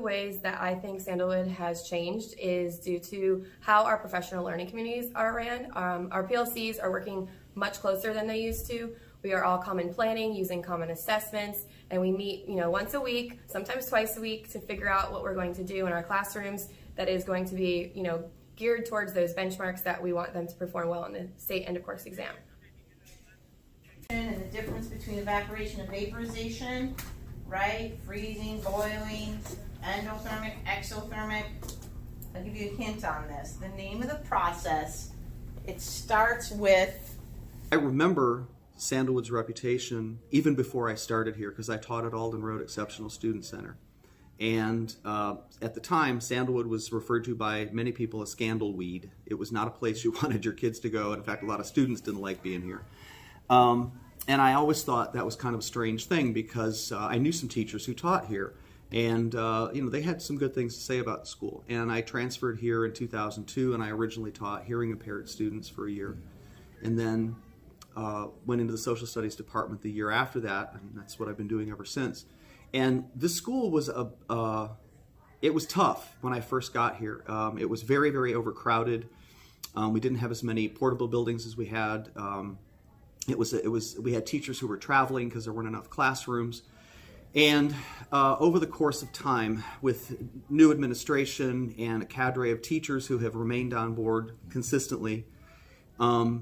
ways that I think Sandalwood has changed is due to how our professional learning communities are ran. Our PLCs are working much closer than they used to. We are all common planning, using common assessments, and we meet, once a week, sometimes twice a week, to figure out what we're going to do in our classrooms that is going to be, geared towards those benchmarks that we want them to perform well in the state end of course exam. And the difference between evaporation and vaporization, right? Freezing, boiling, endothermic, exothermic. I'll give you a hint on this. The name of the process, it starts with... I remember Sandalwood's reputation even before I started here, because I taught at Alden Road Exceptional Student Center. And at the time, Sandalwood was referred to by many people as scandalweed. It was not a place you wanted your kids to go. In fact, a lot of students didn't like being here. And I always thought that was kind of a strange thing, because I knew some teachers who taught here, and they had some good things to say about the school. And I transferred here in 2002, and I originally taught hearing impaired students for a year, and then went into the social studies department the year after that, and that's what I've been doing ever since. And this school was it was tough when I first got here. It was very, very overcrowded. We didn't have as many portable buildings as we had. We had teachers who were traveling because there weren't enough classrooms. And over the course of time, with new administration and a cadre of teachers who have remained on board consistently,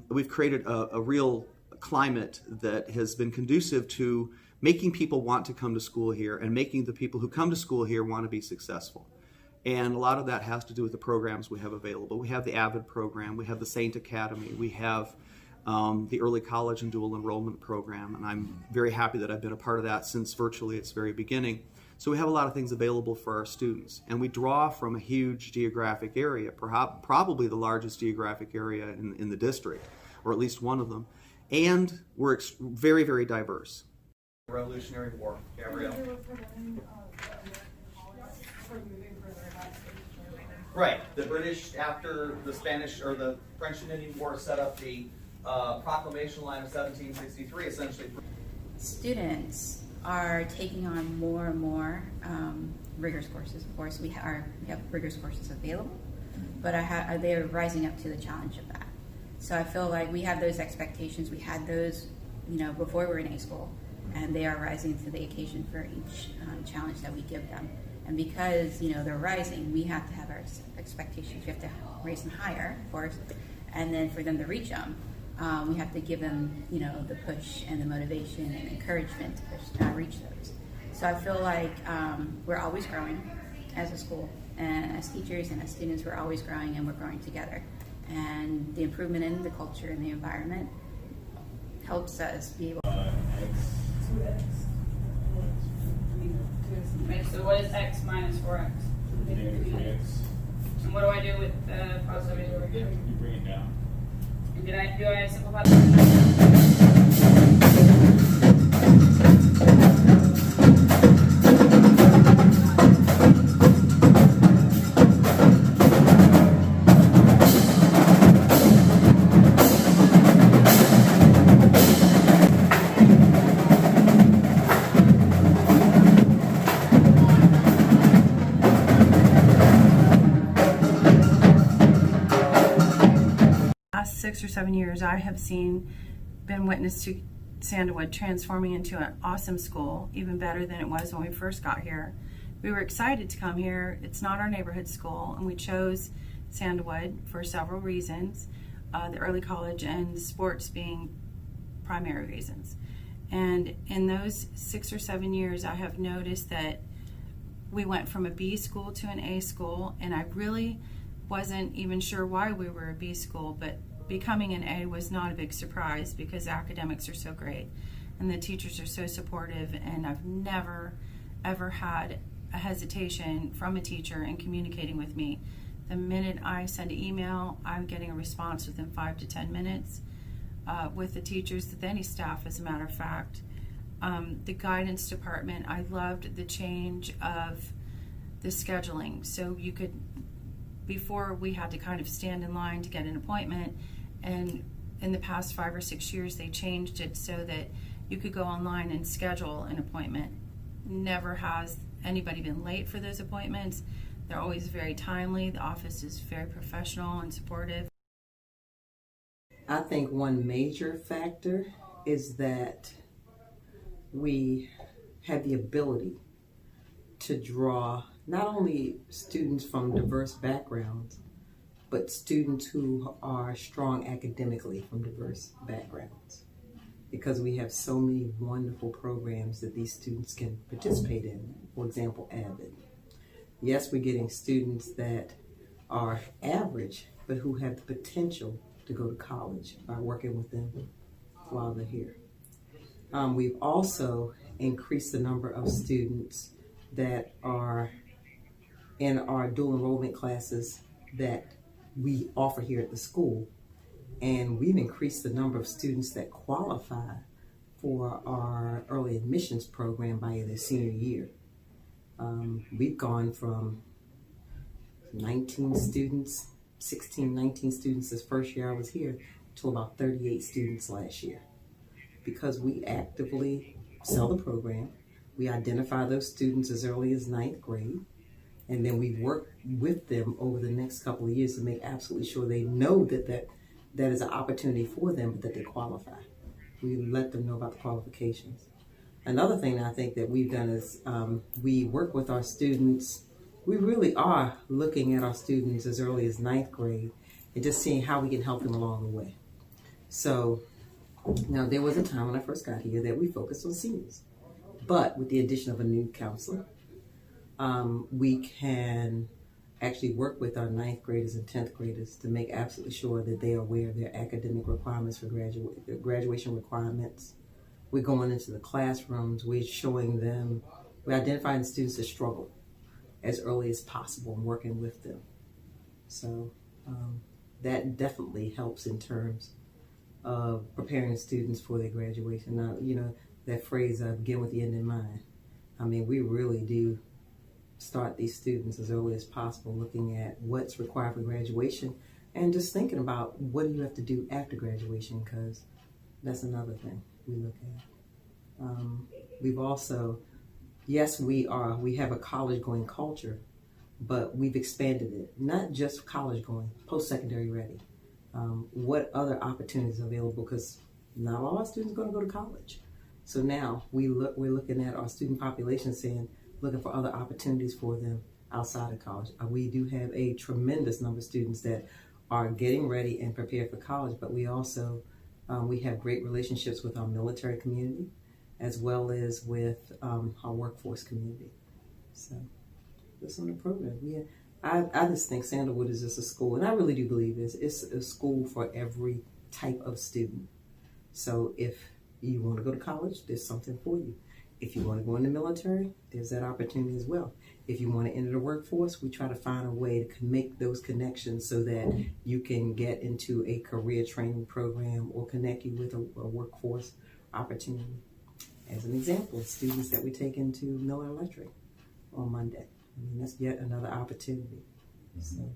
we've created a real climate that has been conducive to making people want to come to school here and making the people who come to school here want to be successful. And a lot of that has to do with the programs we have available. We have the AVID program, we have the Saint Academy, we have the early college and dual enrollment program, and I'm very happy that I've been a part of that since virtually its very beginning. So we have a lot of things available for our students, and we draw from a huge geographic area, probably the largest geographic area in the district, or at least one of them, and we're very, very diverse. Revolutionary War, Gabrielle. Right, the British, after the Spanish or the French and Indian War, set up the Proclamation Line of 1763, essentially. Students are taking on more and more rigorous courses. Of course, we have rigorous courses available, but they're rising up to the challenge of that. So I feel like we have those expectations. We had those, before we were in A school, and they are rising to the occasion for each challenge that we give them. And because they're rising, we have to have our expectations. We have to raise them higher, of course, and then for them to reach them, we have to give them, the push and the motivation and encouragement to reach those. So I feel like we're always growing as a school, and as teachers and as students, we're always growing, and we're growing together. And the improvement in the culture and the environment helps us be able. Okay, so what is x minus 4x? X. And what do I do with the positive over here? You bring it down. And do I simplify the Last 6 or 7 years, I have been witness to Sandalwood transforming into an awesome school, even better than it was when we first got here. We were excited to come here. It's not our neighborhood school, and we chose Sandalwood for several reasons, the early college and the sports being primary reasons. And in those 6 or 7 years, I have noticed that we went from a B school to an A school, and I really wasn't even sure why we were a B school, but becoming an A was not a big surprise because academics are so great and the teachers are so supportive, and I've never ever had a hesitation from a teacher in communicating with me. The minute I send an email, I'm getting a response within 5 to 10 minutes with the teachers, with any staff, as a matter of fact. The guidance department, I loved the change of the scheduling. So you could, before we had to kind of stand in line to get an appointment, and in the past 5 or 6 years they changed it so that you could go online and schedule an appointment. Never has anybody been late for those appointments. They're always very timely. The office is very professional and supportive. I think one major factor is that we have the ability to draw not only students from diverse backgrounds, but students who are strong academically from diverse backgrounds. Because we have so many wonderful programs that these students can participate in. For example, Avid. Yes, we're getting students that are average, but who have the potential to go to college by working with them while they're here. We've also increased the number of students that are in our dual enrollment classes that we offer here at the school. And we've increased the number of students that qualify for our early admissions program by their senior year. We've gone from 19 students, 16, 19 students this first year I was here, to about 38 students last year. Because we actively sell the program, we identify those students as early as 9th grade, and then we work with them over the next couple of years to make absolutely sure they know that is an opportunity for them, but that they qualify. We let them know about the qualifications. Another thing that I think that we've done is we work with our students. We really are looking at our students as early as 9th grade and just seeing how we can help them along the way. So now there was a time when I first got here that we focused on seniors. But with the addition of a new counselor, we can actually work with our 9th graders and 10th graders to make absolutely sure that they are aware of their academic requirements for graduation requirements. We're going into the classrooms, we're showing them, we're identifying students that struggle as early as possible and working with them. So that definitely helps in terms of preparing students for their graduation. Now, you know, that phrase of begin with the end in mind. I mean, we really do start these students as early as possible looking at what's required for graduation and just thinking about what do you have to do after graduation, because that's another thing we look at. We've also, yes, we have a college going culture, but we've expanded it, not just college going, post-secondary ready. What other opportunities are available, because not all our students are going to go to college. So now we're looking at our student population saying, looking for other opportunities for them outside of college. We do have a tremendous number of students that are getting ready and prepared for college, but we also, we have great relationships with our military community as well as with our workforce community. So that's on the program. I just think Sandalwood is just a school, and I really do believe it's a school for every type of student. So if you want to go to college, there's something for you. If you want to go in the military, there's that opportunity as well. If you want to enter the workforce, we try to find a way to make those connections so that you can get into a career training program or connect you with a workforce opportunity. As an example, students that we take into Miller Electric on Monday. I mean, that's yet another opportunity. So